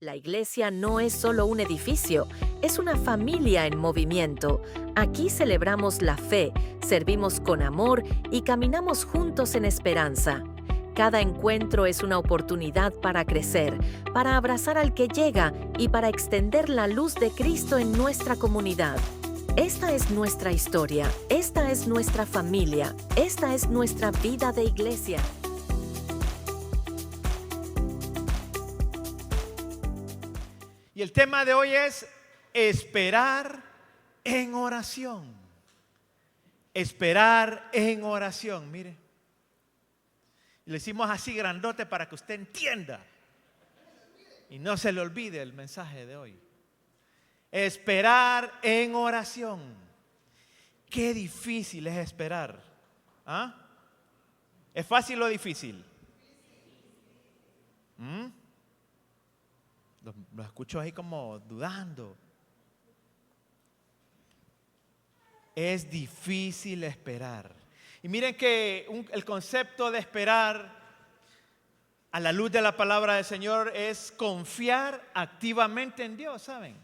La iglesia no es solo un edificio, es una familia en movimiento. Aquí celebramos la fe, servimos con amor y caminamos juntos en esperanza. Cada encuentro es una oportunidad para crecer, para abrazar al que llega y para extender la luz de Cristo en nuestra comunidad. Esta es nuestra historia, esta es nuestra familia, esta es nuestra vida de iglesia. Y el tema de hoy es esperar en oración. Esperar en oración, mire. Le hicimos así grandote para que usted entienda y no se le olvide el mensaje de hoy. Esperar en oración. Qué difícil es esperar. ¿Ah? ¿Es fácil o difícil? Los escucho ahí como dudando. Es difícil esperar. Y miren que el concepto de esperar a la luz de la palabra del Señor es confiar activamente en Dios, ¿saben?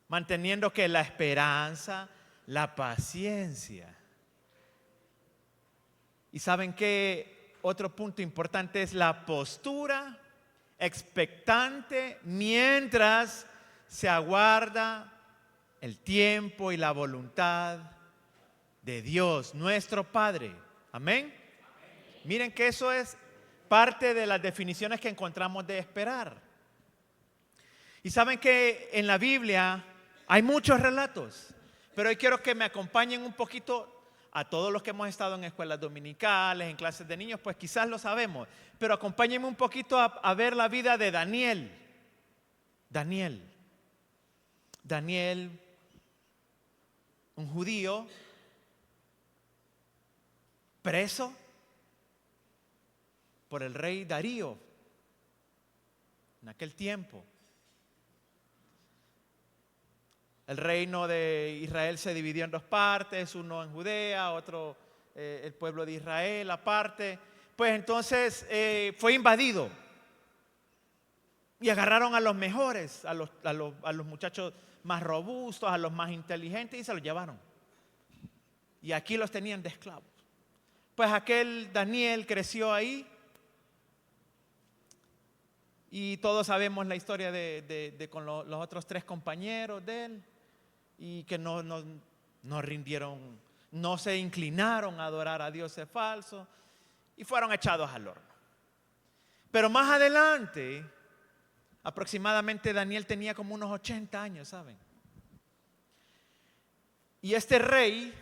Manteniendo que la esperanza, la paciencia. Y saben que otro punto importante es la postura expectante mientras se aguarda el tiempo y la voluntad de Dios, nuestro Padre. Amén. Miren que eso es parte de las definiciones que encontramos de esperar. Y saben que en la Biblia hay muchos relatos, pero hoy quiero que me acompañen un poquito. A todos los que hemos estado en escuelas dominicales, en clases de niños, pues quizás lo sabemos. Pero acompáñenme un poquito a ver la vida de Daniel. Daniel, un judío, preso por el rey Darío en aquel tiempo. El reino de Israel se dividió en dos partes, uno en Judea, otro el pueblo de Israel aparte. Pues entonces fue invadido y agarraron a los mejores, a los muchachos más robustos, a los más inteligentes y se los llevaron. Y aquí los tenían de esclavos. Pues aquel Daniel creció ahí y todos sabemos la historia de con los otros tres compañeros de él. Y que no rindieron, no se inclinaron a adorar a dioses falsos y fueron echados al horno. Pero más adelante, aproximadamente Daniel tenía como unos 80 años, ¿saben? Y este rey,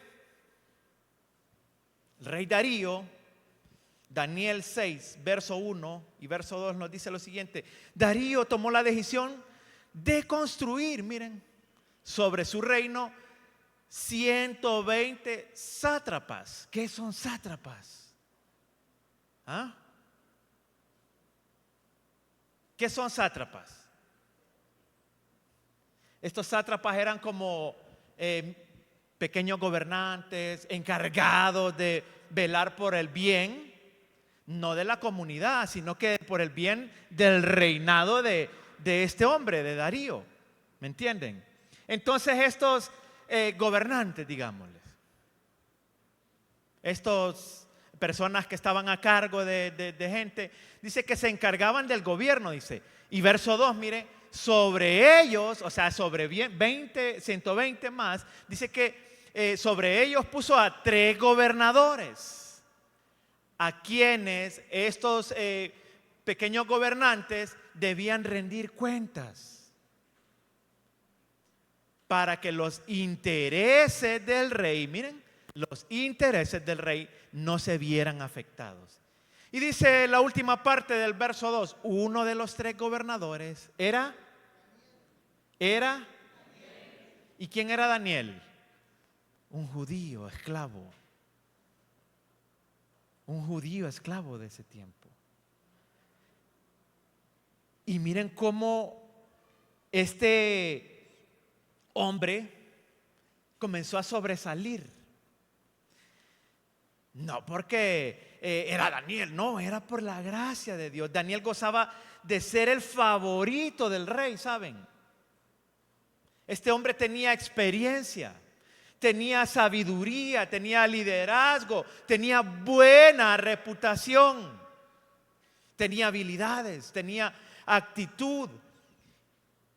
el rey Darío, Daniel 6, verso 1 y verso 2 nos dice lo siguiente: Darío tomó la decisión de construir, miren, sobre su reino 120 sátrapas. ¿Qué son sátrapas? ¿Ah? ¿Qué son sátrapas? Estos sátrapas eran como pequeños gobernantes encargados de velar por el bien, no de la comunidad, sino que por el bien del reinado de este hombre, de Darío. ¿Me entienden? Entonces estos gobernantes, digámosles, estas personas que estaban a cargo de gente, dice que se encargaban del gobierno, dice. Y verso 2, mire, sobre ellos, o sea, sobre 120 más, dice que sobre ellos puso a 3 gobernadores, a quienes estos pequeños gobernantes debían rendir cuentas, para que los intereses del rey, miren, los intereses del rey no se vieran afectados. Y dice la última parte del verso 2, uno de los 3 gobernadores era. ¿Y quién era Daniel? Un judío esclavo. Un judío esclavo de ese tiempo. Y miren cómo este hombre comenzó a sobresalir. No porque era Daniel, no, era por la gracia de Dios. Daniel gozaba de ser el favorito del rey, ¿saben? Este hombre tenía experiencia, tenía sabiduría, tenía liderazgo, tenía buena reputación, tenía habilidades, tenía actitud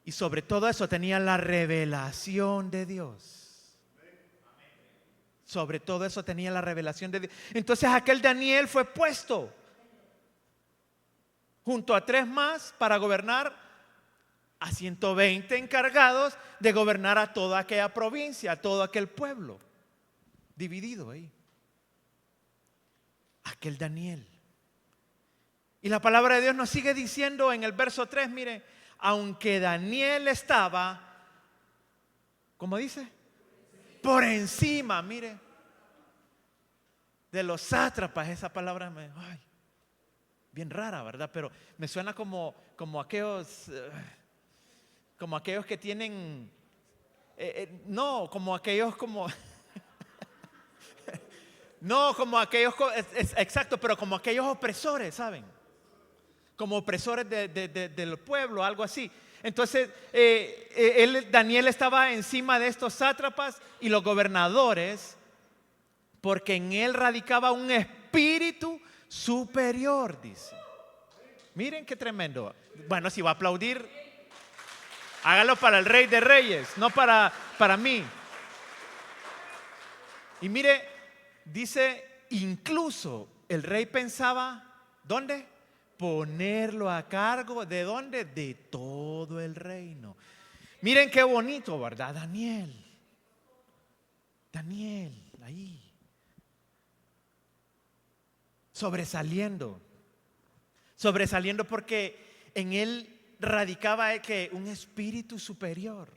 y sobre todo eso tenía la revelación de Dios. Sobre todo eso tenía la revelación de Dios. Entonces aquel Daniel fue puesto junto a 3 más para gobernar a 120 encargados de gobernar a toda aquella provincia, a todo aquel pueblo dividido ahí. Aquel Daniel. Y la palabra de Dios nos sigue diciendo en el verso 3, mire, aunque Daniel estaba, ¿cómo dice? Por encima, mire, de los sátrapas. Esa palabra bien rara, ¿verdad? Pero me suena como aquellos que tienen, no, como aquellos como, no, como aquellos, exacto, pero como aquellos opresores, ¿saben? Como opresores del pueblo, algo así. Entonces, Daniel estaba encima de estos sátrapas y los gobernadores, porque en él radicaba un espíritu superior, dice. Miren qué tremendo. Bueno, si va a aplaudir, hágalo para el Rey de Reyes, no para mí. Y mire, dice, incluso el rey pensaba, ¿dónde? Ponerlo a cargo, ¿de dónde? De todo el reino. Miren qué bonito, ¿verdad? Daniel, ahí. Sobresaliendo porque en él radicaba que un espíritu superior,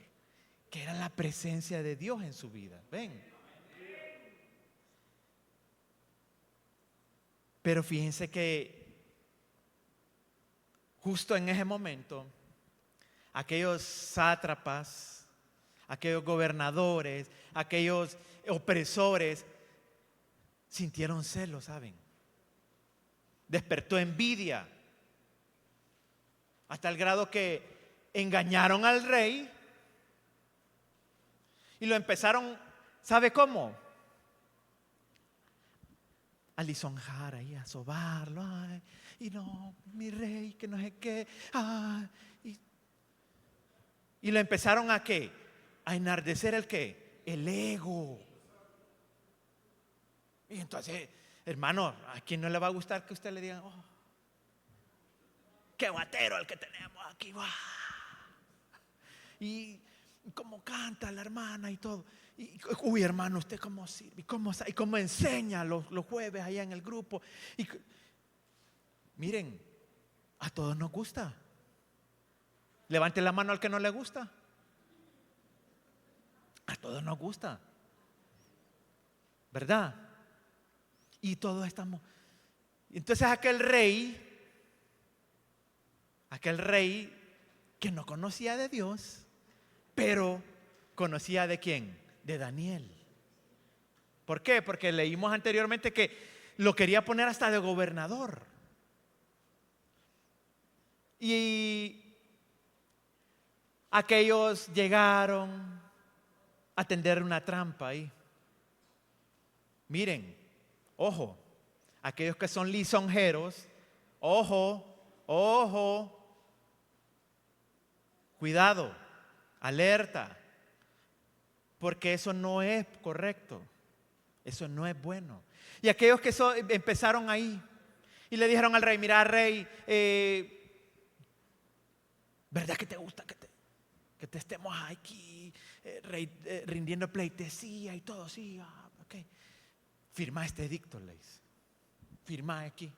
que era la presencia de Dios en su vida. Ven. Pero fíjense que justo en ese momento, aquellos sátrapas, aquellos gobernadores, aquellos opresores sintieron celos, ¿saben? Despertó envidia, hasta el grado que engañaron al rey y lo empezaron, ¿sabe cómo? A lisonjar ahí, a sobarlo, ay, y no, mi rey, que no sé qué, y lo empezaron a ¿qué? A enardecer el ¿qué? El ego. Y entonces, hermano, ¿a quién no le va a gustar que usted le diga, oh, qué guatero el que tenemos aquí, ¡guau! Y cómo canta la hermana y todo. Y, uy, hermano, ¿usted cómo sirve? ¿Y cómo enseña los jueves allá en el grupo? Miren, a todos nos gusta. Levante la mano al que no le gusta. A todos nos gusta, ¿verdad? Y todos estamos. Entonces aquel rey que no conocía de Dios, pero conocía de quién, de Daniel. ¿Por qué? Porque leímos anteriormente que lo quería poner hasta de gobernador. Y aquellos llegaron a tender una trampa ahí. Miren, ojo, aquellos que son lisonjeros, ojo, cuidado, alerta, porque eso no es correcto, eso no es bueno. Y aquellos que empezaron ahí y le dijeron al rey, mira rey, ¿verdad que te gusta que te estemos aquí rindiendo pleitesía y todo? Sí, ok. Firma este edicto, le dice. Firma aquí.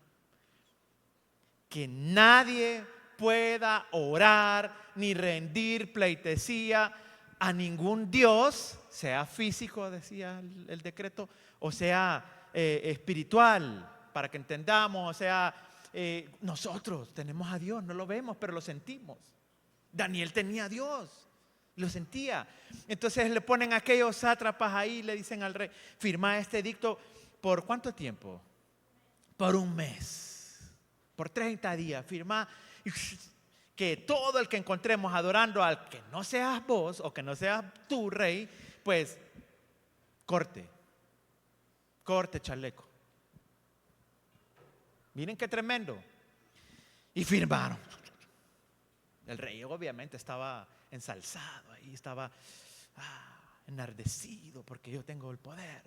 Que nadie pueda orar ni rendir pleitesía a ningún Dios, sea físico, decía el decreto, o sea espiritual, para que entendamos, o sea, nosotros tenemos a Dios, no lo vemos, pero lo sentimos. Daniel tenía a Dios, lo sentía. Entonces le ponen a aquellos sátrapas ahí, le dicen al rey, firma este edicto, ¿por cuánto tiempo? por un mes, por 30 días, firma que todo el que encontremos adorando al que no seas vos o que no seas tú, rey, pues corte chaleco. Miren qué tremendo. Y firmaron. El rey obviamente estaba ensalzado ahí, estaba enardecido porque yo tengo el poder.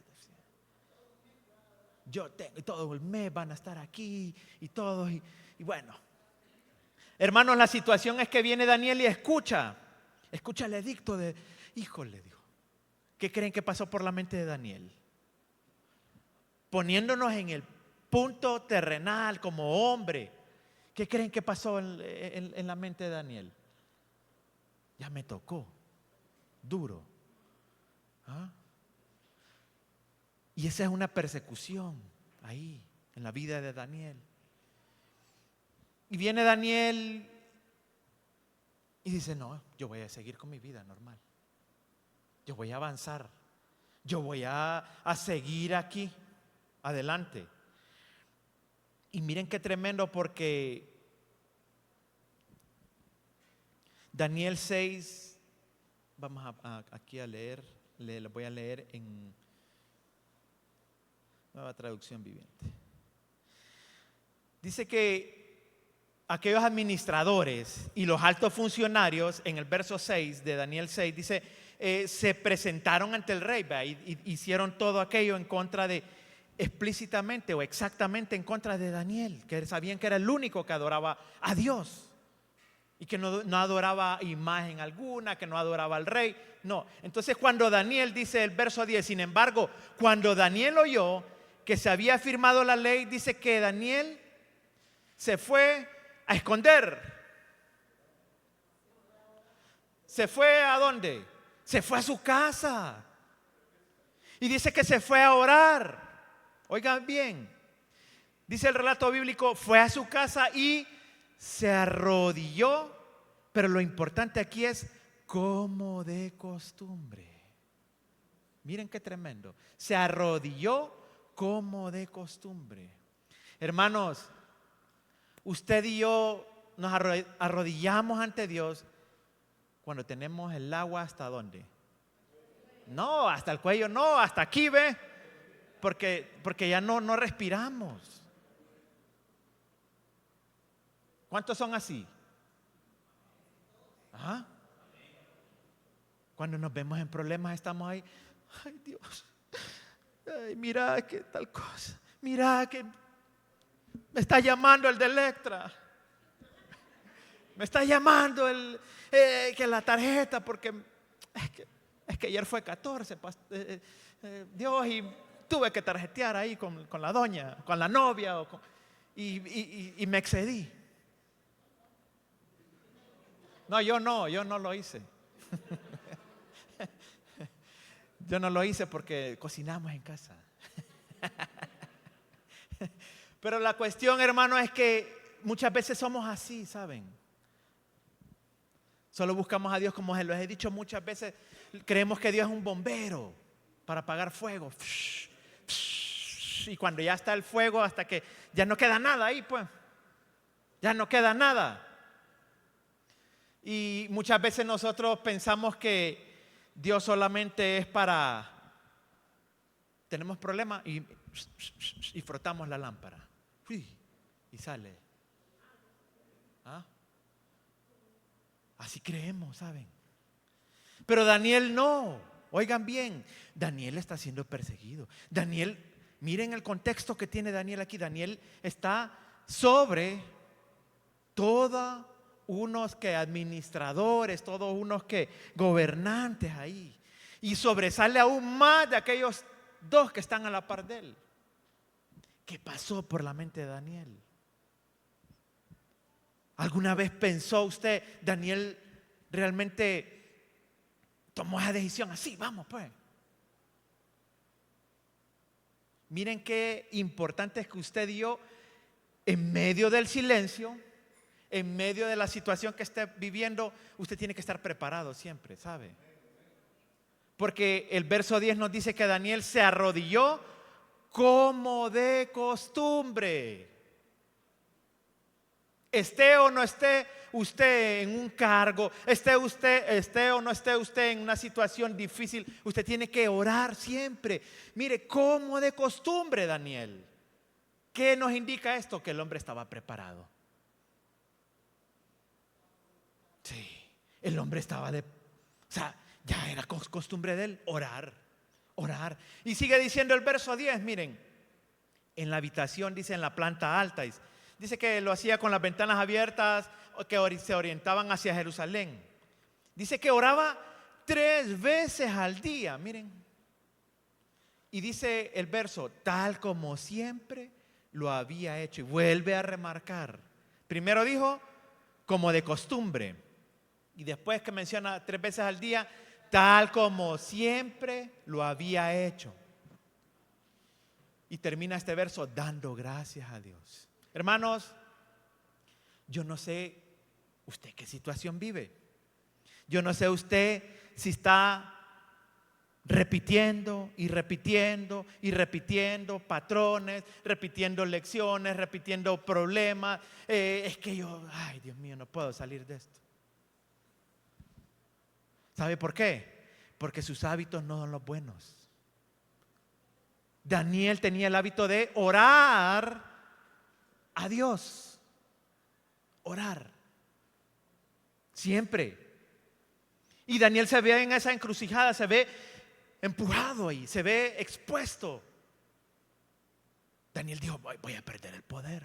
Yo tengo, y todo el mes van a estar aquí y todos, y bueno. Hermanos, la situación es que viene Daniel y escucha el edicto de, híjole, dijo, ¿qué creen que pasó por la mente de Daniel? Poniéndonos en el punto terrenal como hombre, ¿qué creen que pasó en la mente de Daniel? Ya me tocó, duro. ¿Ah? Y esa es una persecución ahí, en la vida de Daniel. Y viene Daniel y dice, no, yo voy a seguir con mi vida normal. Yo voy a avanzar. Yo voy a seguir aquí, adelante. Y miren qué tremendo, porque Daniel 6, vamos aquí a leer, lo voy a leer en Nueva Traducción Viviente. Dice que aquellos administradores y los altos funcionarios, en el verso 6 de Daniel 6, dice, se presentaron ante el rey, y hicieron todo aquello en contra de, explícitamente o exactamente en contra de Daniel, que sabían que era el único que adoraba a Dios y que no adoraba imagen alguna, que no adoraba al rey. No, entonces cuando Daniel, dice el verso 10, sin embargo, cuando Daniel oyó que se había firmado la ley, dice que Daniel se fue a esconder. ¿Se fue a dónde? Se fue a su casa. Y dice que se fue a orar. Oigan bien, dice el relato bíblico, fue a su casa y se arrodilló, pero lo importante aquí es como de costumbre. Miren qué tremendo. Se arrodilló como de costumbre. Hermanos, usted y yo nos arrodillamos ante Dios cuando tenemos el agua ¿hasta dónde? No, hasta el cuello, no, hasta aquí, ve. Porque ya no respiramos. ¿Cuántos son así? ¿Ah? Cuando nos vemos en problemas estamos ahí. Ay, Dios. Ay, mira que tal cosa. Mira que me está llamando el de Electra. Me está llamando que la tarjeta porque es que ayer fue 14. Dios, y tuve que tarjetear ahí con la doña, con la novia y me excedí. No, yo no lo hice. Yo no lo hice porque cocinamos en casa. Pero la cuestión, hermano, es que muchas veces somos así, ¿saben? Solo buscamos a Dios, como se los he dicho muchas veces. Creemos que Dios es un bombero para apagar fuego. Y cuando ya está el fuego, hasta que ya no queda nada ahí, pues. Ya no queda nada. Y muchas veces nosotros pensamos que Dios solamente es para, tenemos problemas y frotamos la lámpara. Y sale. ¿Ah? Así creemos, ¿saben? Pero Daniel no. Oigan bien, Daniel está siendo perseguido. Daniel, miren el contexto que tiene Daniel aquí. Daniel está sobre todos unos que administradores, todos unos que gobernantes ahí. Y sobresale aún más de aquellos dos que están a la par de él. ¿Qué pasó por la mente de Daniel? ¿Alguna vez pensó usted, Daniel realmente tomó esa decisión así? Vamos pues. Miren qué importante es que usted y yo, en medio del silencio, en medio de la situación que esté viviendo, usted tiene que estar preparado siempre, ¿sabe? Porque el verso 10 nos dice que Daniel se arrodilló como de costumbre. Esté o no esté usted en un cargo, esté o no esté usted en una situación difícil, usted tiene que orar siempre. Mire, como de costumbre, Daniel. ¿Qué nos indica esto? Que el hombre estaba preparado. Sí, el hombre estaba ya era costumbre de él orar. Y sigue diciendo el verso 10, miren, en la habitación, dice en la planta alta, dice que lo hacía con las ventanas abiertas, que se orientaban hacia Jerusalén. Dice que oraba 3 veces al día, miren. Y dice el verso, tal como siempre lo había hecho. Y vuelve a remarcar. Primero dijo, como de costumbre. Y después que menciona 3 veces al día, tal como siempre lo había hecho. Y termina este verso dando gracias a Dios. Hermanos, yo no sé usted qué situación vive. Yo no sé usted si está repitiendo patrones, repitiendo lecciones, repitiendo problemas. Es que yo, ay Dios mío, no puedo salir de esto. ¿Sabe por qué? Porque sus hábitos no son los buenos. Daniel tenía el hábito de orar a Dios. Orar. Siempre. Y Daniel se ve en esa encrucijada, se ve empujado ahí, se ve expuesto. Daniel dijo, voy a perder el poder.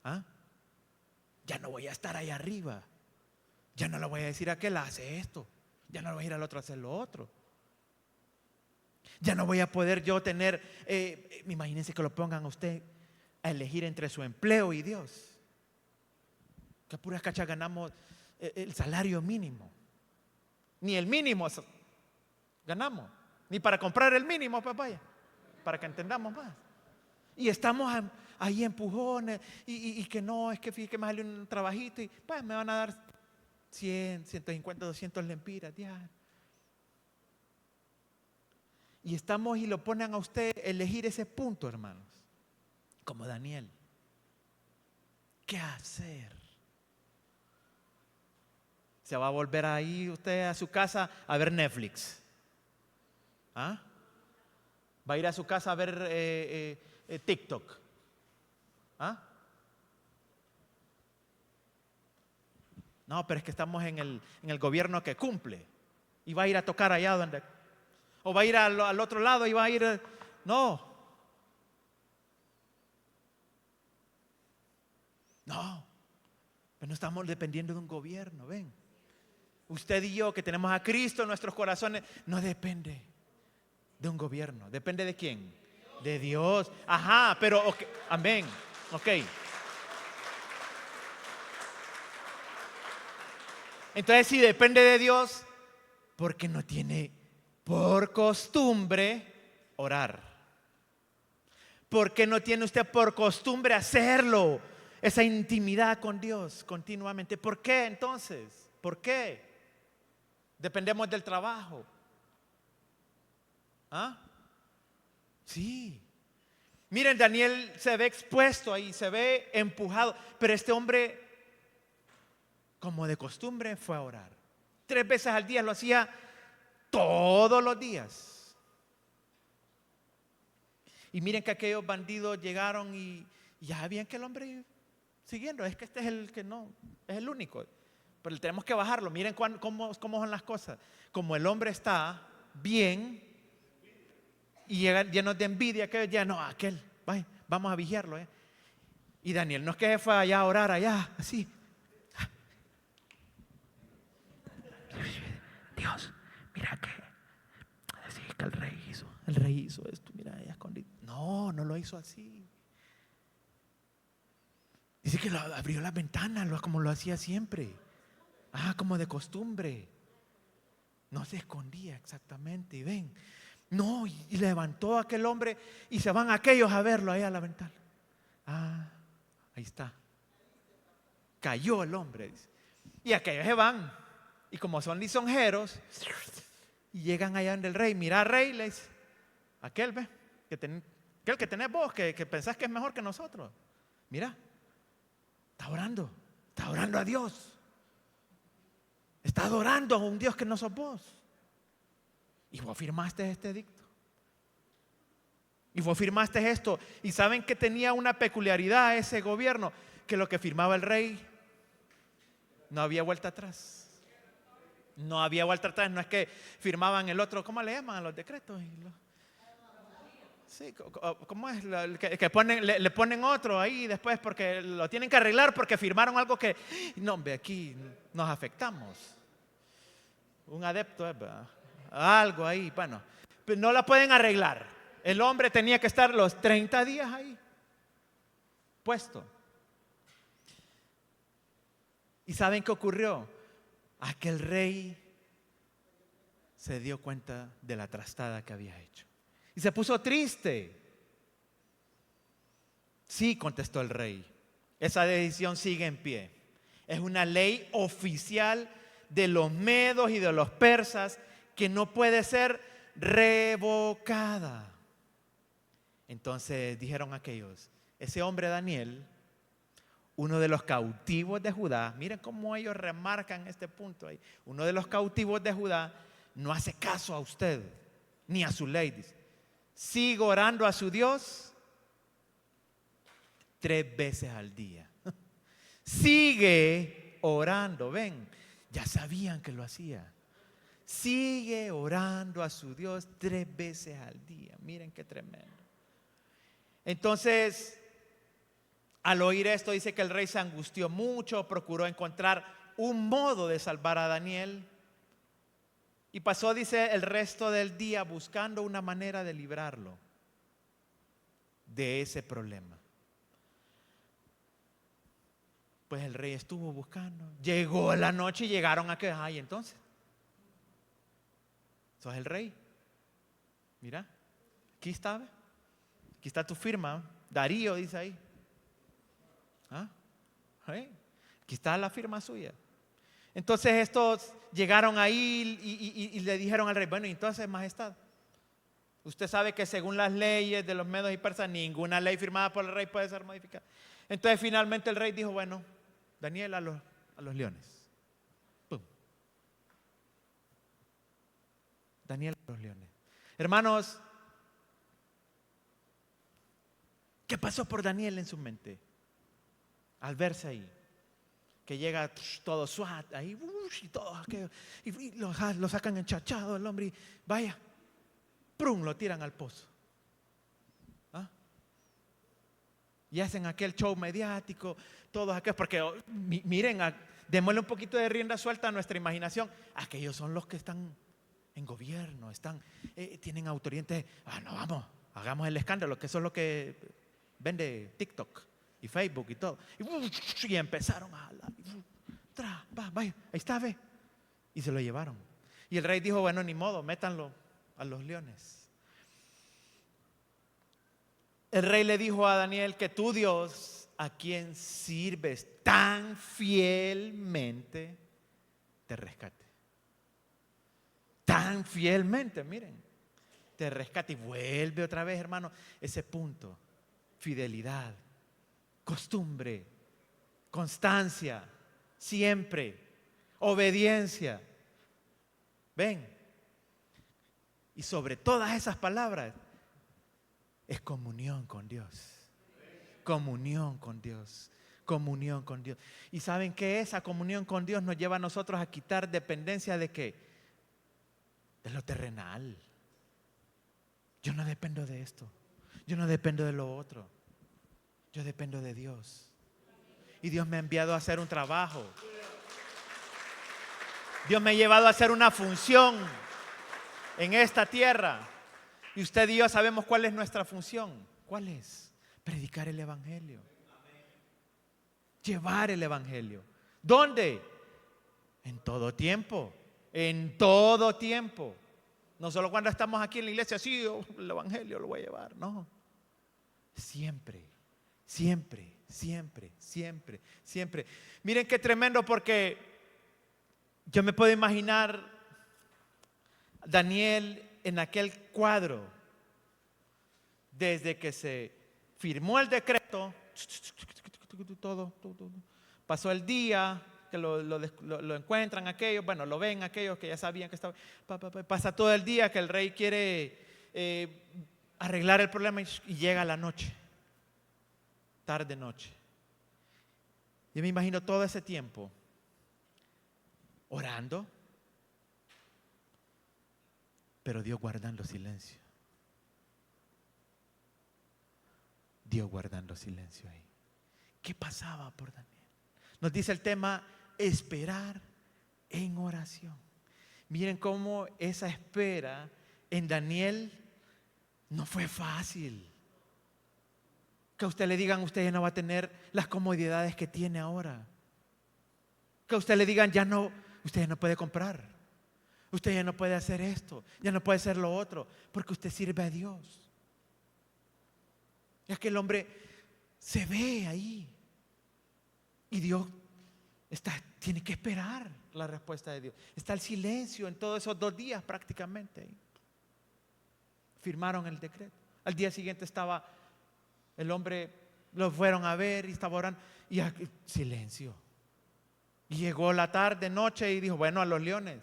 ¿Ah? Ya no voy a estar ahí arriba. Ya no le voy a decir a aquel hace esto. Ya no le voy a ir al otro a hacer lo otro. Ya no voy a poder yo tener, imagínense que lo pongan a usted a elegir entre su empleo y Dios. Que puras cachas ganamos el salario mínimo. Ni el mínimo ganamos. Ni para comprar el mínimo, papá. Para que entendamos más. Y estamos ahí empujones. Y que no, es que fíjate que me salió un trabajito. Y pues me van a dar 100, 150, 200 lempiras diarias. Y estamos y lo ponen a usted elegir ese punto, hermanos. Como Daniel. ¿Qué hacer? Se va a volver ahí usted a su casa a ver Netflix. ¿Ah? Va a ir a su casa a ver TikTok. ¿Ah? No, pero es que estamos en el gobierno que cumple. Y va a ir a tocar allá donde... O va a ir al otro lado y va a ir... No. Pero no estamos dependiendo de un gobierno, ven. Usted y yo que tenemos a Cristo en nuestros corazones, no depende de un gobierno. ¿Depende de quién? De Dios. Ajá, pero okay. Amén. Ok. Entonces si depende de Dios, porque no tiene por costumbre orar. Porque no tiene usted por costumbre hacerlo, esa intimidad con Dios continuamente. ¿Por qué entonces? ¿Por qué? Dependemos del trabajo. ¿Ah? Sí. Miren, Daniel se ve expuesto ahí, se ve empujado, pero este hombre, como de costumbre, fue a orar. 3 veces al día, lo hacía todos los días. Y miren que aquellos bandidos llegaron y ya habían que el hombre siguiendo. Es que este es el que no, es el único. Pero tenemos que bajarlo. Miren cómo son las cosas. Como el hombre está bien y llegan llenos de envidia, aquellos ya no, aquel, vamos a vigiarlo. Y Daniel no es que se fue allá a orar allá, así. Dios, mira que así que el rey hizo esto, mira, ella escondido. No lo hizo así. Dice que abrió las ventanas como lo hacía siempre. Como de costumbre. No se escondía exactamente. Y ven, no, y levantó a aquel hombre y se van aquellos a verlo ahí a la ventana. Ahí está. Cayó el hombre, dice. Y aquellos se van. Y como son lisonjeros, y llegan allá donde el rey. Mira, rey, le dice, aquel ve, que aquel que tenés vos, que pensás que es mejor que nosotros. Mira, está orando a Dios. Está adorando a un Dios que no sos vos. Y vos firmaste este edicto. Y vos firmaste esto. Y saben que tenía una peculiaridad ese gobierno, que lo que firmaba el rey no había vuelta atrás. No había vuelta atrás. No es que firmaban el otro, ¿cómo le llaman a los decretos? Sí, ¿cómo es? Que ponen, le ponen otro ahí después porque lo tienen que arreglar porque firmaron algo que, no, hombre, aquí nos afectamos. Un adepto, ¿verdad? Algo ahí, bueno, pues no la pueden arreglar. El hombre tenía que estar los 30 días ahí, puesto. ¿Y saben qué ocurrió? Aquel rey se dio cuenta de la trastada que había hecho. Y se puso triste. Sí, contestó el rey, esa decisión sigue en pie. Es una ley oficial de los medos y de los persas que no puede ser revocada. Entonces dijeron aquellos, ese hombre Daniel, uno de los cautivos de Judá, miren cómo ellos remarcan este punto ahí, uno de los cautivos de Judá no hace caso a usted ni a su ley, dice. Sigo orando a su Dios 3 veces al día. Sigue orando, ven, ya sabían que lo hacía. Sigue orando a su Dios 3 veces al día. Miren qué tremendo. Entonces, al oír esto, dice que el rey se angustió mucho, procuró encontrar un modo de salvar a Daniel. Y pasó, dice, el resto del día buscando una manera de librarlo de ese problema. Pues el rey estuvo buscando. Llegó la noche y llegaron a que, ay, entonces, sos el rey. Mira, aquí está, ¿ve? Aquí está tu firma. Darío dice ahí. ¿Ah? ¿Eh? Aquí está la firma suya. Entonces estos llegaron ahí y le dijeron al rey, bueno, entonces, majestad, usted sabe que según las leyes de los medos y persas, ninguna ley firmada por el rey puede ser modificada. Entonces finalmente el rey dijo, bueno, Daniel, a los leones. ¡Pum! Daniel a los leones. Hermanos, ¿qué pasó por Daniel en su mente? Al verse ahí, que llega todo SWAT ahí, y todo aquello, y lo sacan enchachado el hombre y vaya, ¡prum!, lo tiran al pozo. ¿Ah? Y hacen aquel show mediático, todos aquellos, porque miren, démosle un poquito de rienda suelta a nuestra imaginación. Aquellos son los que están en gobierno, tienen autoridad. No, vamos, hagamos el escándalo, que eso es lo que vende TikTok y Facebook y todo. Y empezaron a hablar. Vaya, ahí está, ve. Y se lo llevaron. Y el rey dijo, bueno, ni modo, métanlo a los leones. El rey le dijo a Daniel que tu Dios, a quien sirves tan fielmente, te rescate. Tan fielmente, miren, te rescate. Y vuelve otra vez, hermano, ese punto. Fidelidad, costumbre, constancia, siempre, obediencia. Ven. Y sobre todas esas palabras es comunión con Dios. Comunión con Dios. Comunión con Dios. Y saben que esa comunión con Dios nos lleva a nosotros a quitar dependencia de qué? De lo terrenal. Yo no dependo de esto. Yo no dependo de lo otro. Yo dependo de Dios. Y Dios me ha enviado a hacer un trabajo. Dios me ha llevado a hacer una función en esta tierra. Y usted y yo sabemos cuál es nuestra función. ¿Cuál es? Predicar el evangelio. Llevar el evangelio. ¿Dónde? En todo tiempo. En todo tiempo. No solo cuando estamos aquí en la iglesia, sí, el evangelio lo voy a llevar. No. Siempre, siempre, siempre, siempre, siempre. Miren qué tremendo, porque yo me puedo imaginar Daniel en aquel cuadro desde que se firmó el decreto, todo. Pasó el día que lo encuentran aquellos, bueno, lo ven aquellos que ya sabían que estaba. Pasa todo el día que el rey quiere arreglar el problema y llega la noche, tarde noche. Yo me imagino todo ese tiempo orando, pero Dios guardando silencio. Dios guardando silencio ahí. ¿Qué pasaba por Daniel? Nos dice el tema, esperar en oración. Miren cómo esa espera en Daniel no fue fácil. Que a usted le digan, usted ya no va a tener las comodidades que tiene ahora. Que a usted le digan, usted ya no puede comprar. Usted ya no puede hacer esto, ya no puede hacer lo otro, porque usted sirve a Dios. Es que el hombre se ve ahí. Y Dios tiene que esperar la respuesta de Dios. Está el silencio en todos esos 2 días prácticamente. Firmaron el decreto. Al día siguiente estaba el hombre, lo fueron a ver y estaba orando. Y silencio. Y llegó la tarde, noche y dijo, bueno, a los leones.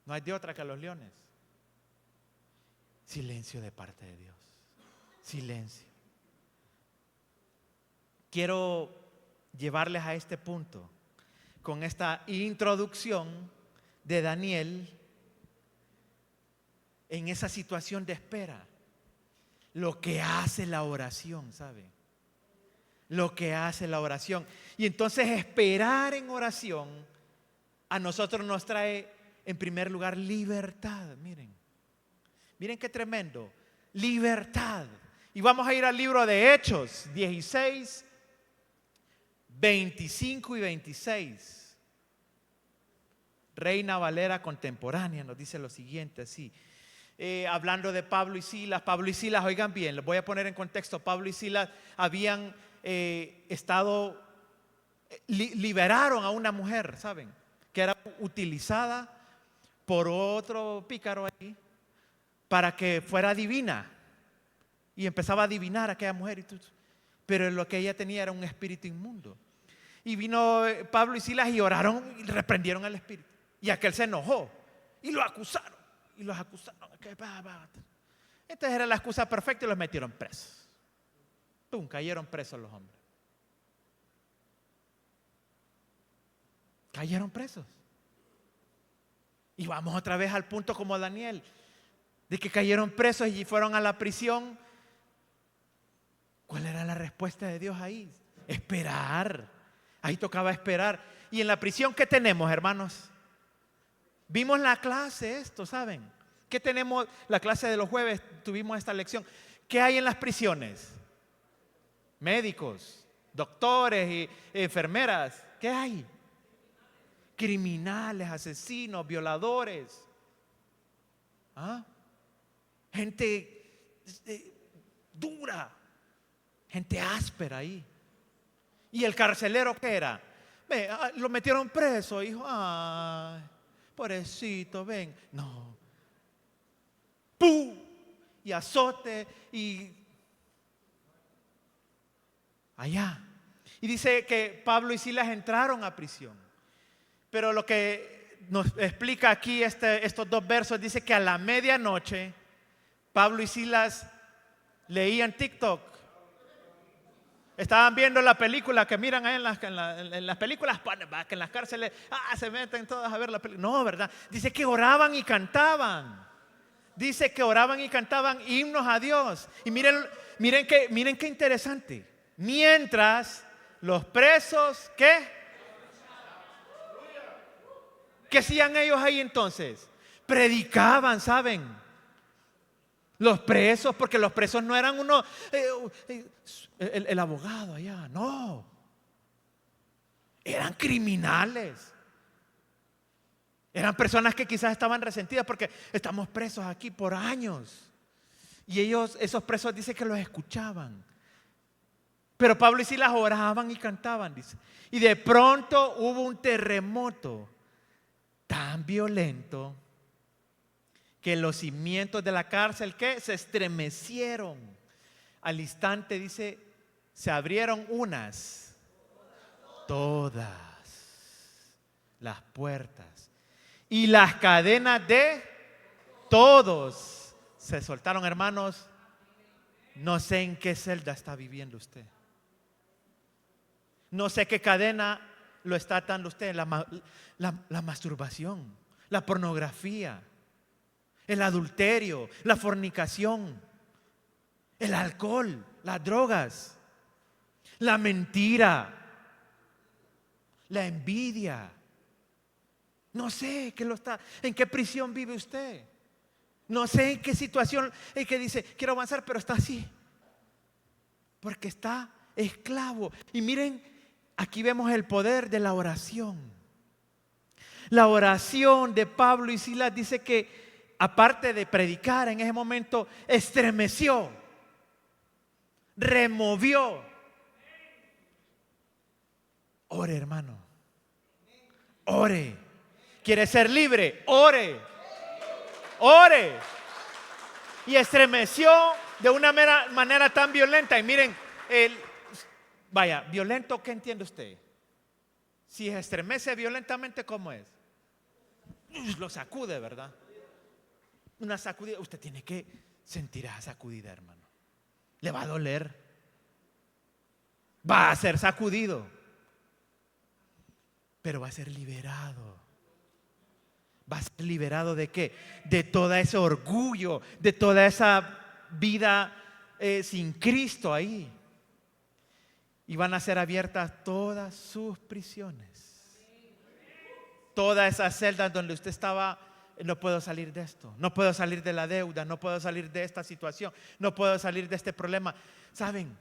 No hay de otra que a los leones. Silencio de parte de Dios. Silencio. Quiero llevarles a este punto con esta introducción de Daniel en esa situación de espera. Lo que hace la oración, ¿sabe? Lo que hace la oración. Y entonces esperar en oración a nosotros nos trae en primer lugar libertad. Miren qué tremendo. Libertad. Y vamos a ir al libro de Hechos 16, 25 y 26. Reina Valera contemporánea nos dice lo siguiente así. Hablando de Pablo y Silas. Pablo y Silas, oigan bien, les voy a poner en contexto. Pablo y Silas habían liberaron a una mujer, ¿saben? Que era utilizada por otro pícaro ahí para que fuera divina. Y empezaba a adivinar a aquella mujer. Pero lo que ella tenía era un espíritu inmundo. Y vino Pablo y Silas y oraron y reprendieron al espíritu. Y aquel se enojó y lo acusaron. Y los acusaron. Entonces era la excusa perfecta y los metieron presos. ¡Pum! Cayeron presos los hombres. Cayeron presos. Y vamos otra vez al punto como Daniel, de que cayeron presos y fueron a la prisión. ¿Cuál era la respuesta de Dios ahí? Esperar. Ahí tocaba esperar. Y en la prisión, ¿qué tenemos, hermanos? Vimos la clase esto, ¿saben? ¿Qué tenemos? La clase de los jueves tuvimos esta lección. ¿Qué hay en las prisiones? Médicos, doctores y enfermeras. ¿Qué hay? Criminales, asesinos, violadores. Gente dura, gente áspera ahí. ¿Y el carcelero qué era? Lo metieron preso, hijo. Ay, pobrecito, ven. No. ¡Pum! Y azote y allá. Y dice que Pablo y Silas entraron a prisión. Pero lo que nos explica aquí estos 2 versos, dice que a la medianoche Pablo y Silas leían TikTok. Estaban viendo la película que miran ahí en las películas, que en las cárceles se meten todas a ver la película. No, ¿verdad? Dice que oraban y cantaban. Dice que oraban y cantaban himnos a Dios. Y miren qué interesante. Mientras los presos, ¿qué hacían ellos ahí entonces? Predicaban, ¿saben? Los presos, porque los presos no eran uno, el abogado allá, no. Eran criminales. Eran personas que quizás estaban resentidas porque estamos presos aquí por años. Y esos presos, dice que los escuchaban. Pero Pablo y Silas oraban y cantaban, dice. Y de pronto hubo un terremoto tan violento que los cimientos de la cárcel, ¿qué? Se estremecieron. Al instante dice, se abrieron todas las puertas y las cadenas de todos se soltaron, hermanos. No sé en qué celda está viviendo usted. No sé qué cadena lo está atando usted. La masturbación, la pornografía, el adulterio, la fornicación, el alcohol, las drogas, la mentira, la envidia. No sé en qué prisión vive usted. No sé en qué situación el que dice, quiero avanzar, pero está así. Porque está esclavo. Y miren, aquí vemos el poder de la oración. La oración de Pablo y Silas dice que, aparte de predicar en ese momento, estremeció, removió. Ore, hermano. Ore. ¿Quiere ser libre? Ore. Ore. Y estremeció de una manera tan violenta. Y miren, vaya, violento, ¿qué entiende usted? Si estremece violentamente, ¿cómo es? Lo sacude, ¿verdad? Una sacudida. Usted tiene que sentir esa sacudida, hermano. Le va a doler. Va a ser sacudido. Pero va a ser liberado. Va a ser liberado ¿de qué? De todo ese orgullo, de toda esa vida sin Cristo ahí. Y van a ser abiertas todas sus prisiones. Todas esas celdas donde usted estaba, no puedo salir de esto, no puedo salir de la deuda, no puedo salir de esta situación, no puedo salir de este problema. ¿Saben?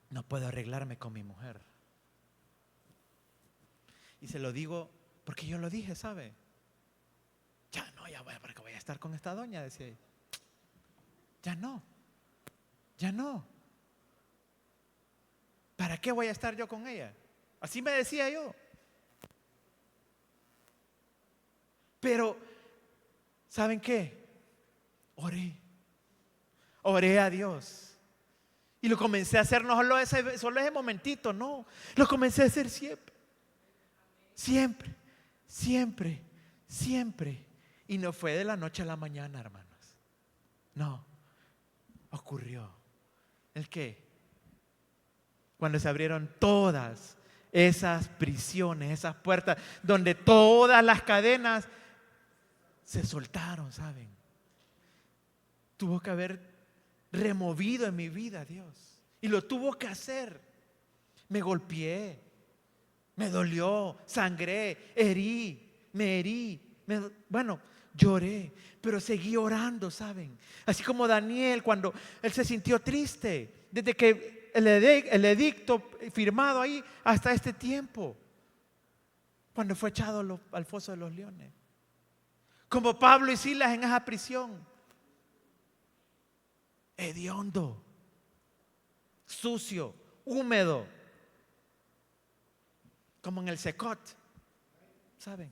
No puedo arreglarme con mi mujer. Y se lo digo porque yo lo dije, ¿sabe? Ya no, ¿para qué voy a estar con esta doña? Decía ella. Ya no. ¿Para qué voy a estar yo con ella? Así me decía yo. Pero, ¿saben qué? Oré a Dios. Y lo comencé a hacer no solo ese momentito, no. Lo comencé a hacer siempre. Y no fue de la noche a la mañana, hermanos. No, ocurrió. ¿El qué? Cuando se abrieron todas esas prisiones, esas puertas, donde todas las cadenas se soltaron, ¿saben? Tuvo que haber removido en mi vida Dios. Y lo tuvo que hacer. Me golpeé, me dolió, sangré, me herí. Lloré, pero seguí orando, ¿saben? Así como Daniel, cuando él se sintió triste, desde que el edicto firmado ahí hasta este tiempo, cuando fue echado al foso de los leones. Como Pablo y Silas en esa prisión, hediondo, sucio, húmedo, como en el Secot, ¿saben?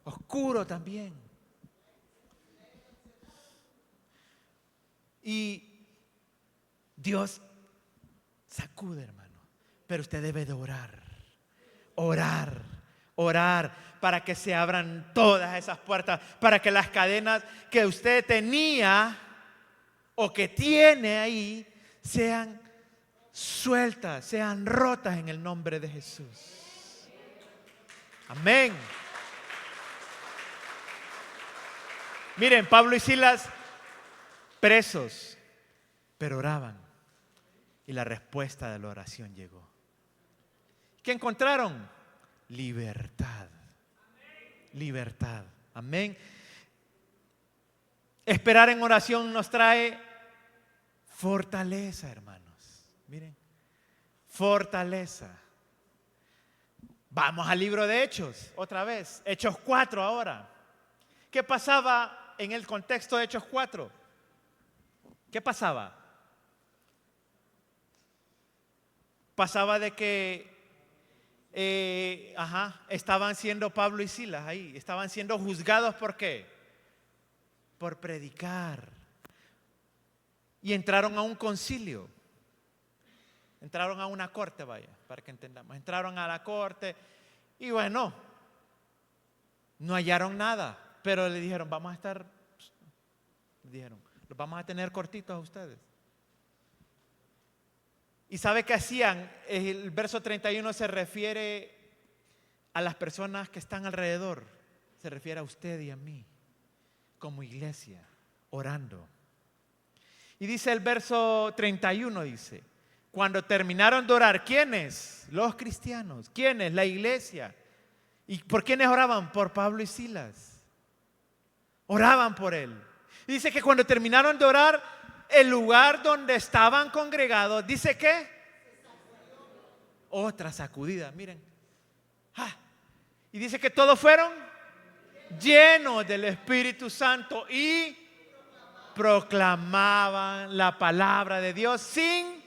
Oscuro también. Y Dios sacude, hermano. Pero usted debe de orar para que se abran todas esas puertas, para que las cadenas que usted tenía o que tiene ahí sean sueltas, sean rotas en el nombre de Jesús. Amén. Miren, Pablo y Silas presos, pero oraban. Y la respuesta de la oración llegó. ¿Qué encontraron? Libertad. Libertad. Amén. Esperar en oración nos trae fortaleza, hermanos. Miren, fortaleza. Vamos al libro de Hechos, otra vez. Hechos 4 ahora. ¿Qué pasaba en el contexto de Hechos 4? ¿Qué pasaba? Pasaba de que estaban siendo Pablo y Silas ahí, estaban siendo juzgados. ¿Por qué? por predicar. Y entraron a un concilio. Entraron a una corte, vaya, para que entendamos. Entraron a la corte y bueno, no hallaron nada, pero le dijeron, los vamos a tener cortitos a ustedes. ¿Y sabe qué hacían? El verso 31 se refiere a las personas que están alrededor. Se refiere a usted y a mí, como iglesia, orando. Y dice el verso 31, dice, cuando terminaron de orar, ¿quiénes? Los cristianos. ¿Quiénes? La iglesia. ¿Y por quiénes oraban? Por Pablo y Silas. Oraban por él. Y dice que cuando terminaron de orar, el lugar donde estaban congregados, dice que otra sacudida, miren. Y dice que todos fueron llenos del Espíritu Santo y proclamaban la palabra de Dios sin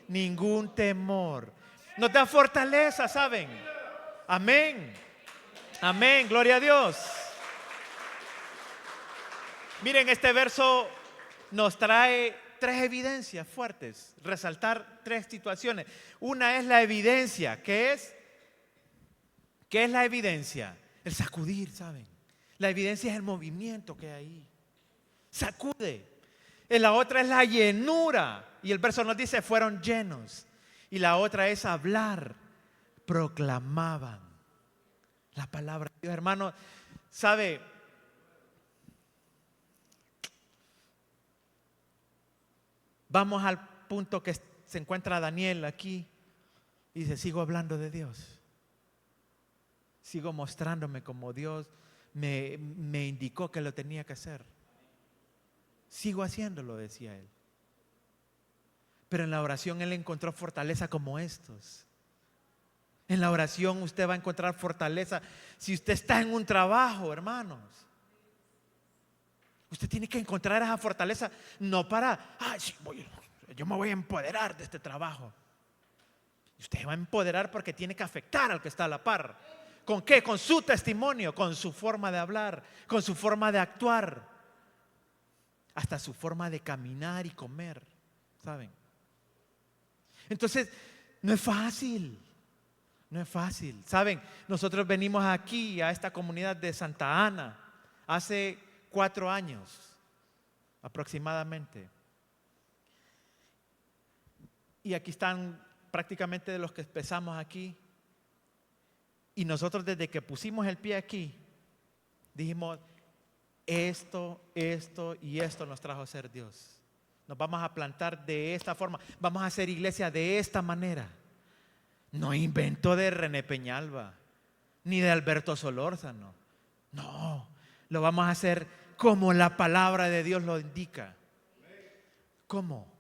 ningún temor. Nos da fortaleza, ¿saben? Amén. Amén, gloria a Dios. Miren, este verso nos trae tres evidencias fuertes, resaltar tres situaciones. Una es la evidencia. ¿Qué es? ¿Qué es la evidencia? El sacudir, ¿saben? La evidencia es el movimiento que hay ahí. Sacude. Y la otra es la llenura. Y el verso nos dice, fueron llenos. Y la otra es hablar. Proclamaban la palabra de Dios. Hermano, ¿sabe? Vamos al punto que se encuentra Daniel aquí. Y dice, sigo hablando de Dios. Sigo mostrándome como Dios me indicó que lo tenía que hacer. Sigo haciéndolo, decía él. Pero en la oración él encontró fortaleza como estos. En la oración usted va a encontrar fortaleza. Si usted está en un trabajo, hermanos, usted tiene que encontrar esa fortaleza. No para, yo me voy a empoderar de este trabajo. Usted va a empoderar porque tiene que afectar al que está a la par. ¿Con qué? Con su testimonio, con su forma de hablar, con su forma de actuar, hasta su forma de caminar y comer, ¿saben? Entonces, no es fácil, no es fácil. ¿Saben? Nosotros venimos aquí a esta comunidad de Santa Ana hace 4 años aproximadamente. Y aquí están prácticamente de los que empezamos aquí. Y nosotros desde que pusimos el pie aquí, dijimos, esto y esto nos trajo a ser Dios. Nos vamos a plantar de esta forma, vamos a hacer iglesia de esta manera. No inventó de René Peñalba, ni de Alberto Solórzano. No, lo vamos a hacer como la palabra de Dios lo indica. ¿Cómo?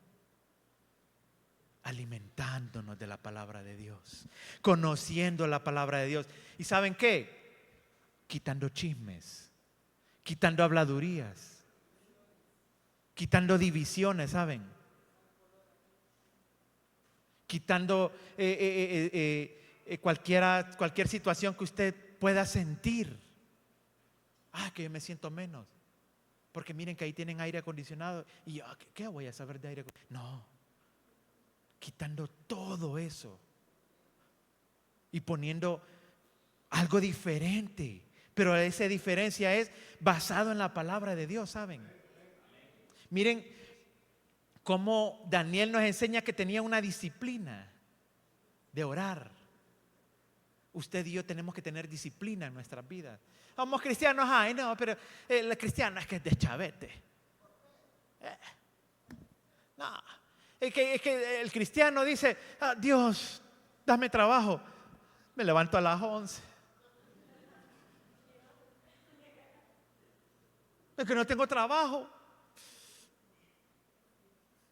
Alimentándonos de la palabra de Dios, conociendo la palabra de Dios. ¿Y saben qué? Quitando chismes, quitando habladurías, quitando divisiones, ¿saben? Quitando cualquier situación que usted pueda sentir. Que yo me siento menos, porque miren que ahí tienen aire acondicionado y yo, ¿qué voy a saber de aire acondicionado? No. Quitando todo eso y poniendo algo diferente. Pero esa diferencia es basado en la palabra de Dios, ¿saben? Miren cómo Daniel nos enseña que tenía una disciplina de orar. Usted y yo tenemos que tener disciplina en nuestras vidas. Somos cristianos, no, pero el cristiano es que es de chavete. No. Es que el cristiano dice, Dios, dame trabajo. Me levanto a las 11. Es que no tengo trabajo.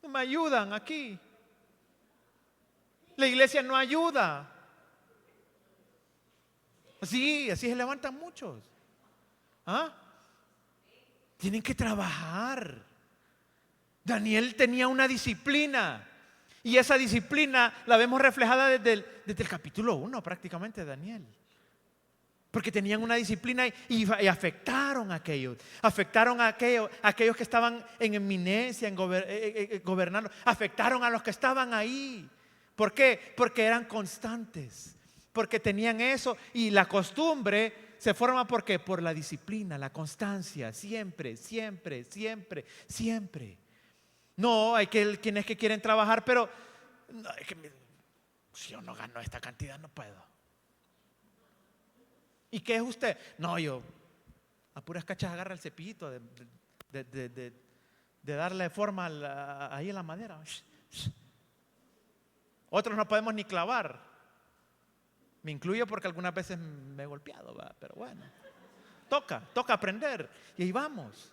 No me ayudan aquí. La iglesia no ayuda. Así se levantan muchos. Tienen que trabajar. Daniel tenía una disciplina y esa disciplina la vemos reflejada desde el capítulo 1 prácticamente de Daniel. Porque tenían una disciplina y afectaron a aquellos. Afectaron a aquellos que estaban en eminencia, gobernando. Afectaron a los que estaban ahí. ¿Por qué? Porque eran constantes. Porque tenían eso. Y la costumbre se forma ¿por qué? Por la disciplina, la constancia. Siempre, siempre, siempre, siempre. No, hay quienes que quieren trabajar, pero no, es que si yo no gano esta cantidad no puedo. ¿Y qué es usted? No, yo a puras cachas agarra el cepillito de darle forma ahí en la madera. Otros no podemos ni clavar. Me incluyo porque algunas veces me he golpeado, ¿verdad? Pero bueno, toca aprender y ahí vamos.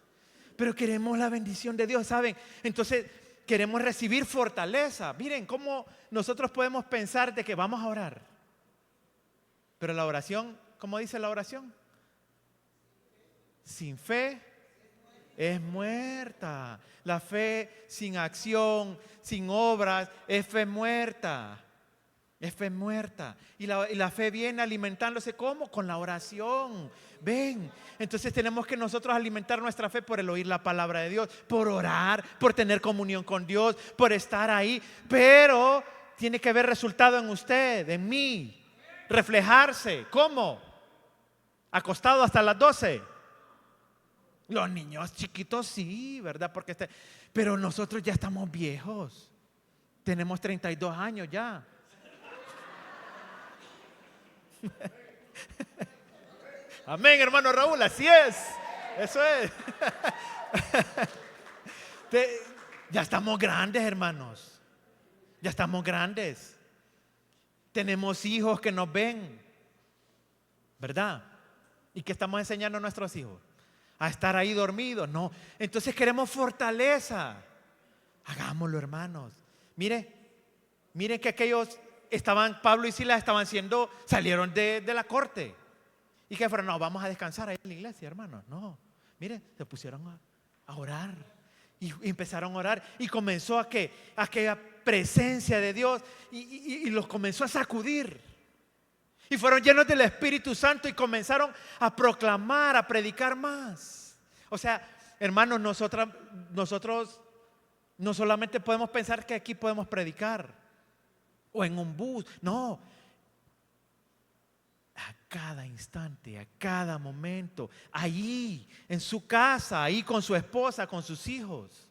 Pero queremos la bendición de Dios, ¿saben? Entonces queremos recibir fortaleza. Miren cómo nosotros podemos pensar de que vamos a orar. Pero la oración, ¿cómo dice la oración? Sin fe es muerta. La fe sin acción, sin obras, es fe muerta. Es fe muerta. Y la fe viene alimentándose ¿cómo? Con la oración. Ven. Entonces tenemos que nosotros alimentar nuestra fe por el oír la palabra de Dios, por orar, por tener comunión con Dios, por estar ahí. Pero tiene que haber resultado en usted, en mí. Reflejarse. ¿Cómo? Acostado hasta las 12. Los niños chiquitos sí, ¿verdad? Pero nosotros ya estamos viejos. Tenemos 32 años ya. Amén, hermano Raúl, así es. Eso es. Ya estamos grandes, hermanos. Ya estamos grandes. Tenemos hijos que nos ven, ¿verdad? ¿Y qué estamos enseñando a nuestros hijos? A estar ahí dormidos. No. Entonces queremos fortaleza. Hagámoslo, hermanos. Miren que aquellos Pablo y Silas salieron de la corte. ¿Y qué fueron? No, vamos a descansar ahí en la iglesia, hermanos. No, mire, se pusieron a orar. Y empezaron a orar. Y comenzó aquella presencia de Dios. Y los comenzó a sacudir. Y fueron llenos del Espíritu Santo. Y comenzaron a proclamar, a predicar más. O sea, hermanos, nosotros no solamente podemos pensar que aquí podemos predicar. O en un bus. No. A cada instante, a cada momento, ahí, en su casa, ahí con su esposa, con sus hijos,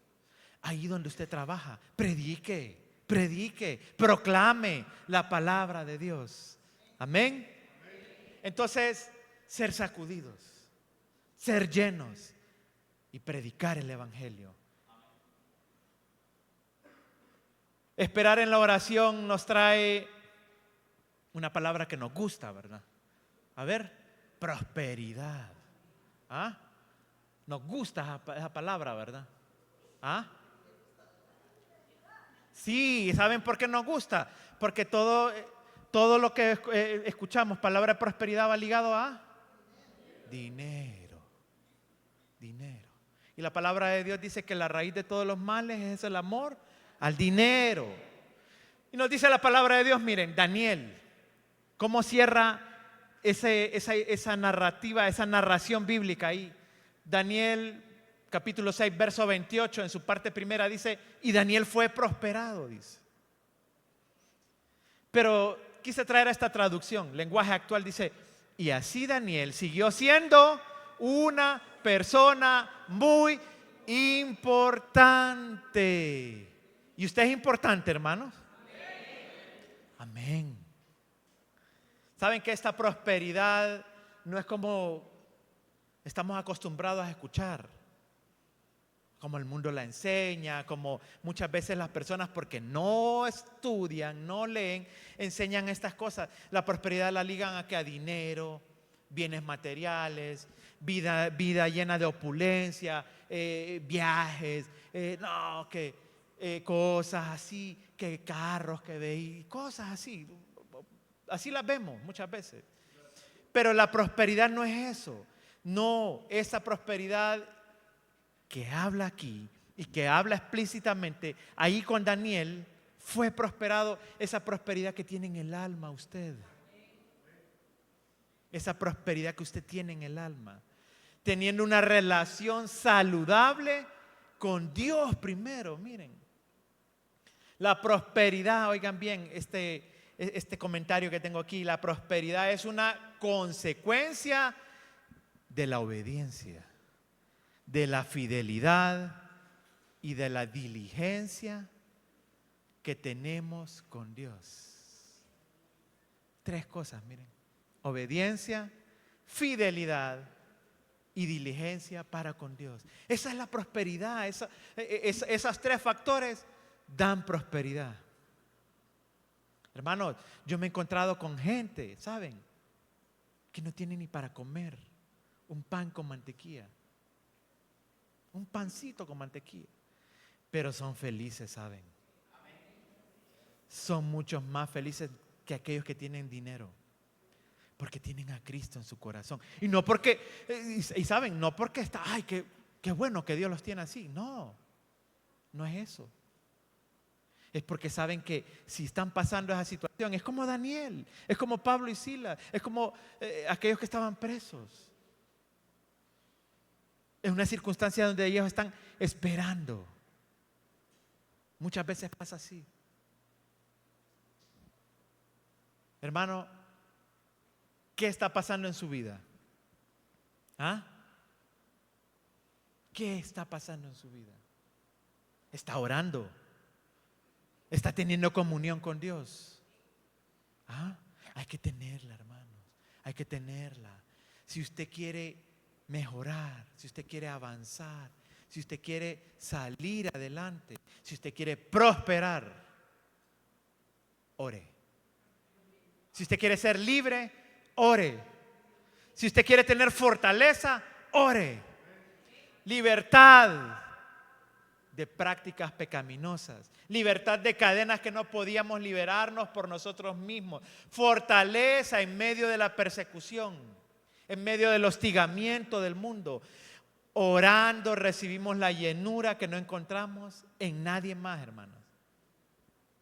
ahí donde usted trabaja, predique, proclame la palabra de Dios. Amén. Entonces, ser sacudidos, ser llenos y predicar el evangelio. Esperar en la oración nos trae una palabra que nos gusta, ¿verdad? A ver, prosperidad. ¿Ah? Nos gusta esa palabra, ¿verdad? ¿Ah? Sí, ¿saben por qué nos gusta? Porque todo lo que escuchamos, palabra de prosperidad, va ligado a dinero. Dinero. Y la palabra de Dios dice que la raíz de todos los males es el amor al dinero. Y nos dice la palabra de Dios, miren, Daniel, cómo cierra esa narrativa, esa narración bíblica ahí. Daniel capítulo 6 verso 28 en su parte primera dice, y Daniel fue prosperado, dice. Pero quise traer esta traducción, lenguaje actual, dice, y así Daniel siguió siendo una persona muy importante. ¿Y usted es importante, hermanos? Amén. ¿Saben que esta prosperidad no es como estamos acostumbrados a escuchar? Como el mundo la enseña, como muchas veces las personas porque no estudian, no leen, enseñan estas cosas. La prosperidad la ligan a dinero, bienes materiales, vida llena de opulencia, viajes, cosas así, que carros, que vehículos, cosas así. Así las vemos muchas veces. Pero la prosperidad no es eso. No, esa prosperidad que habla aquí y que habla explícitamente ahí con Daniel, fue prosperado, esa prosperidad que tiene en el alma usted. esa prosperidad que usted tiene en el alma, teniendo una relación saludable con Dios primero. Miren, la prosperidad, oigan bien este comentario que tengo aquí, la prosperidad es una consecuencia de la obediencia, de la fidelidad y de la diligencia que tenemos con Dios. 3 cosas, miren: obediencia, fidelidad y diligencia para con Dios. Esa es la prosperidad. Esos 3 factores dan prosperidad. Hermanos, yo me he encontrado con gente, ¿saben?, que no tiene ni para comer un pan con mantequilla, un pancito con mantequilla, pero son felices, ¿saben? Son muchos más felices que aquellos que tienen dinero, porque tienen a Cristo en su corazón. Y no porque, y saben, no porque está, ay, qué bueno que Dios los tiene así. No, no es eso. Es porque saben que si están pasando esa situación, es como Daniel, es como Pablo y Silas, es como aquellos que estaban presos. Es una circunstancia donde ellos están esperando. Muchas veces pasa así. Hermano, ¿qué está pasando en su vida? ¿Ah? ¿Qué está pasando en su vida? ¿Está orando? ¿Está teniendo comunión con Dios? ¿Ah? Hay que tenerla, hermanos. Hay que tenerla. Si usted quiere mejorar, si usted quiere avanzar, si usted quiere salir adelante, si usted quiere prosperar, ore. Si usted quiere ser libre, ore. Si usted quiere tener fortaleza, ore. Libertad de prácticas pecaminosas, libertad de cadenas que no podíamos liberarnos por nosotros mismos, fortaleza en medio de la persecución, en medio del hostigamiento del mundo. Orando recibimos la llenura que no encontramos en nadie más, hermanos,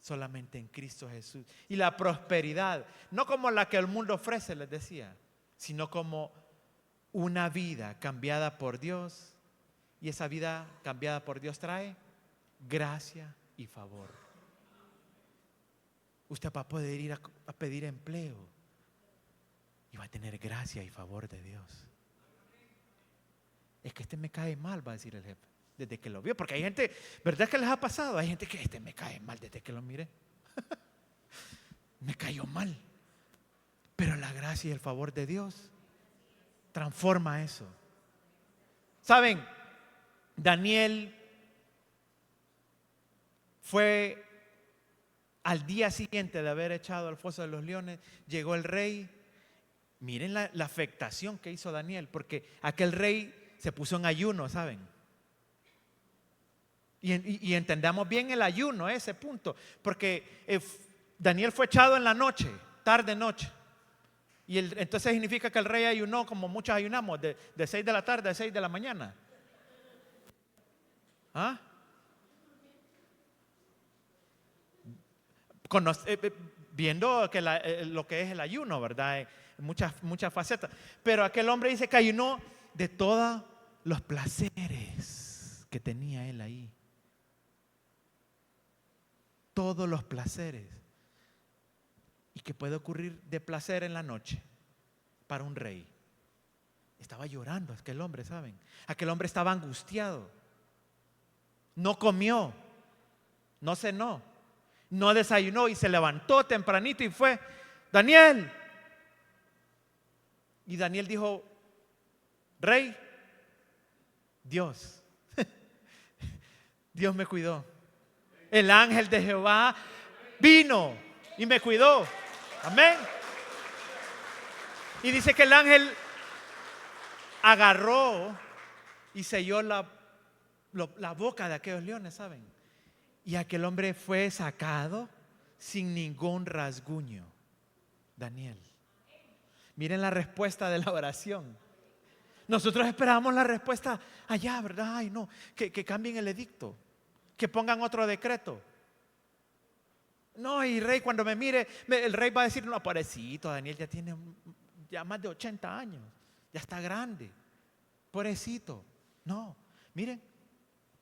solamente en Cristo Jesús. Y la prosperidad, no como la que el mundo ofrece, les decía, sino como una vida cambiada por Dios. Y esa vida cambiada por Dios trae gracia y favor. Usted va a poder ir a pedir empleo y va a tener gracia y favor de Dios. Es que este me cae mal, va a decir el jefe, desde que lo vio. Porque hay gente, ¿verdad que les ha pasado? Hay gente que este me cae mal desde que lo miré. Me cayó mal. Pero la gracia y el favor de Dios transforma eso. ¿Saben? Daniel fue al día siguiente de haber echado al foso de los leones, llegó el rey. Miren la afectación que hizo Daniel, porque aquel rey se puso en ayuno, ¿saben? Y entendamos bien el ayuno, ese punto, porque Daniel fue echado en la noche, tarde noche. Y entonces significa que el rey ayunó como muchos ayunamos, de 6 de la tarde a 6 de la mañana. ¿Ah? Viendo que lo que es el ayuno, ¿verdad? Muchas facetas. Pero aquel hombre dice que ayunó de todos los placeres que tenía él ahí. Todos los placeres. ¿Y qué puede ocurrir de placer en la noche para un rey? Estaba llorando aquel hombre, ¿saben? Aquel hombre estaba angustiado. No comió, no cenó, no desayunó y se levantó tempranito y fue, Daniel. Y Daniel dijo, rey, Dios me cuidó. El ángel de Jehová vino y me cuidó. Amén. Y dice que el ángel agarró y selló la boca de aquellos leones, ¿saben? Y aquel hombre fue sacado sin ningún rasguño. Daniel. Miren la respuesta de la oración. Nosotros esperábamos la respuesta allá, ¿verdad? Ay, no, que cambien el edicto, que pongan otro decreto. No, y rey, cuando me mire, el rey va a decir, no, pobrecito, Daniel ya tiene ya más de 80 años, ya está grande, pobrecito. No, miren,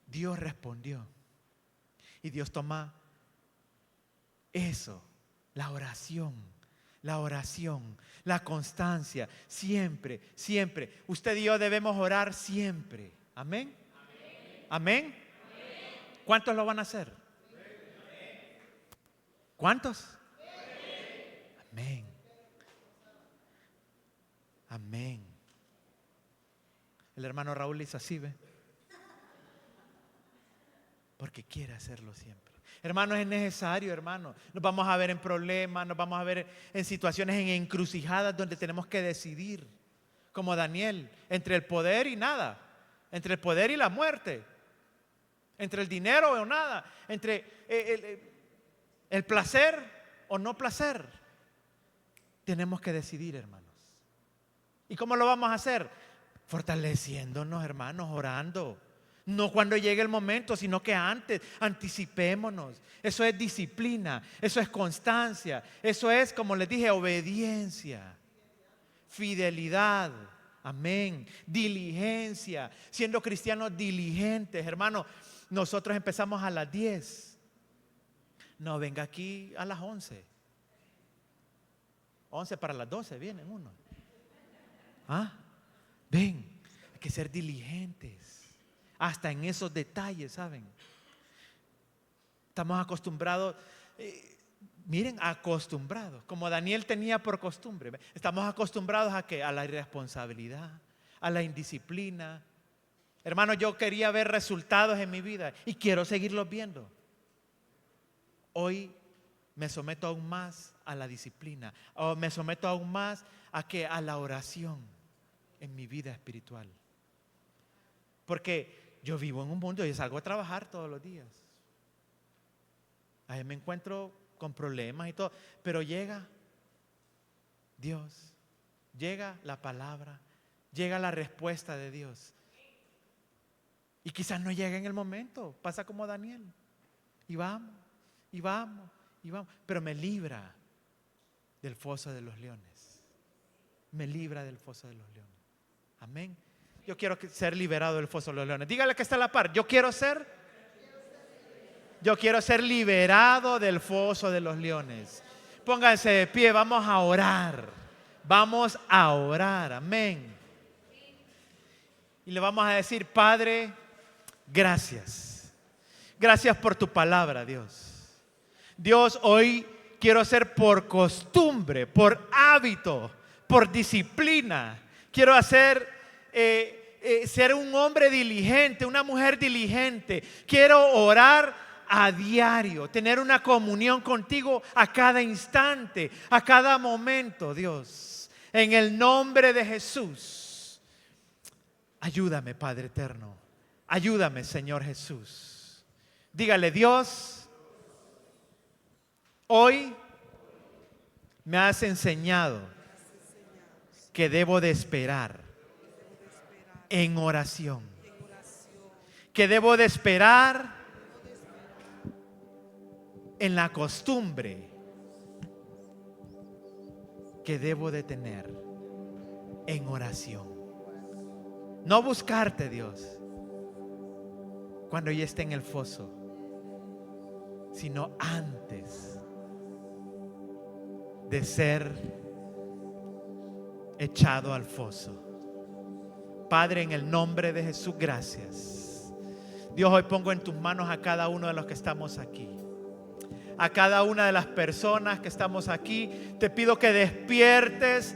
Dios respondió. Y Dios toma eso, la oración, la constancia, siempre, siempre. Usted y yo debemos orar siempre. Amén. Amén. ¿Cuántos lo van a hacer? ¿Cuántos? Amén. Amén. El hermano Raúl hizo así, ¿ve? Porque quiere hacerlo siempre. Hermanos, es necesario, hermanos. Nos vamos a ver en problemas, nos vamos a ver en situaciones, en encrucijadas donde tenemos que decidir, como Daniel, entre el poder y nada, entre el poder y la muerte, entre el dinero o nada, entre el placer o no placer. Tenemos que decidir, hermanos. ¿Y cómo lo vamos a hacer? Fortaleciéndonos, hermanos, orando. No cuando llegue el momento, sino que antes, anticipémonos. Eso es disciplina, eso es constancia, eso es, como les dije, obediencia, fidelidad, amén, diligencia, siendo cristianos diligentes, hermano. Nosotros empezamos a las 10. No, venga aquí a las 11. 11 para las 12, vienen uno. Ven, hay que ser diligentes. Hasta en esos detalles, ¿saben? Estamos acostumbrados, miren, acostumbrados, como Daniel tenía por costumbre. Estamos acostumbrados ¿a qué? A la irresponsabilidad, a la indisciplina. Hermano, yo quería ver resultados en mi vida y quiero seguirlos viendo. Hoy me someto aún más a la disciplina, o me someto aún más a la oración en mi vida espiritual. Porque yo vivo en un mundo y salgo a trabajar todos los días. Ahí me encuentro con problemas y todo, pero llega Dios, llega la palabra, llega la respuesta de Dios. Y quizás no llegue en el momento, pasa como Daniel. Y vamos, y vamos, y vamos. Pero me libra del foso de los leones. Me libra del foso de los leones. Amén. Yo quiero ser liberado del foso de los leones. Dígale que está a la par. Yo quiero ser liberado del foso de los leones. Pónganse de pie, vamos a orar. Vamos a orar, amén. Y le vamos a decir: Padre, gracias. Gracias por tu palabra, Dios. Dios, hoy quiero ser por costumbre, por hábito, por disciplina. Quiero hacer ser un hombre diligente, una mujer diligente. Quiero orar a diario, tener una comunión contigo a cada instante, a cada momento, Dios. En el nombre de Jesús, ayúdame, Padre eterno. Ayúdame, Señor Jesús. Dígale: Dios, hoy me has enseñado que debo de esperar en oración, que debo de esperar en la costumbre que debo de tener en oración. No buscarte, Dios, cuando ya esté en el foso, sino antes de ser echado al foso. Padre, en el nombre de Jesús, gracias. Dios, hoy pongo en tus manos a cada uno de los que estamos aquí, a cada una de las personas que estamos aquí. Te pido que despiertes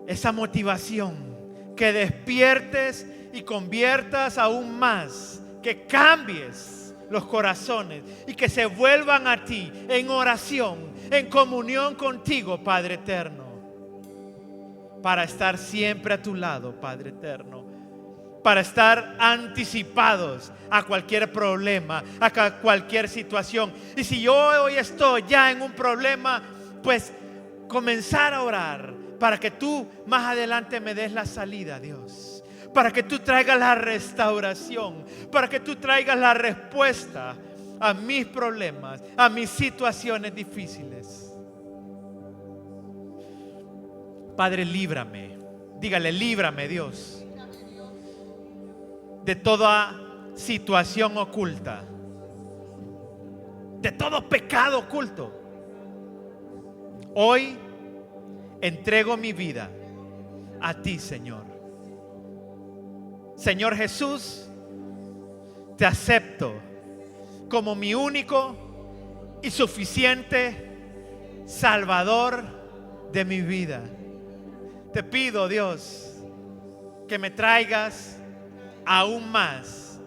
esa motivación, que despiertes y conviertas aún más, que cambies los corazones y que se vuelvan a ti en oración, en comunión contigo, Padre eterno, para estar siempre a tu lado, Padre eterno, para estar anticipados a cualquier problema, a cualquier situación. Y si yo hoy estoy ya en un problema, pues comenzar a orar para que tú más adelante me des la salida, Dios, para que tú traigas la restauración, para que tú traigas la respuesta a mis problemas, a mis situaciones difíciles. Padre, líbrame. Dígale, líbrame, Dios, de toda situación oculta, de todo pecado oculto. Hoy entrego mi vida a ti, Señor. Señor Jesús, te acepto como mi único y suficiente Salvador de mi vida. Te pido, Dios, que me traigas aún más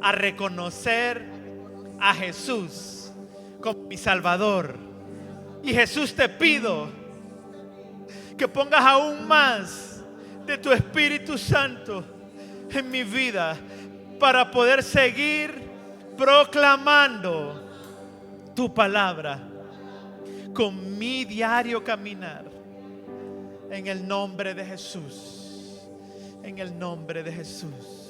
a reconocer a Jesús como mi Salvador. Y Jesús, te pido que pongas aún más de tu Espíritu Santo en mi vida para poder seguir proclamando tu palabra con mi diario caminar. En el nombre de Jesús. En el nombre de Jesús.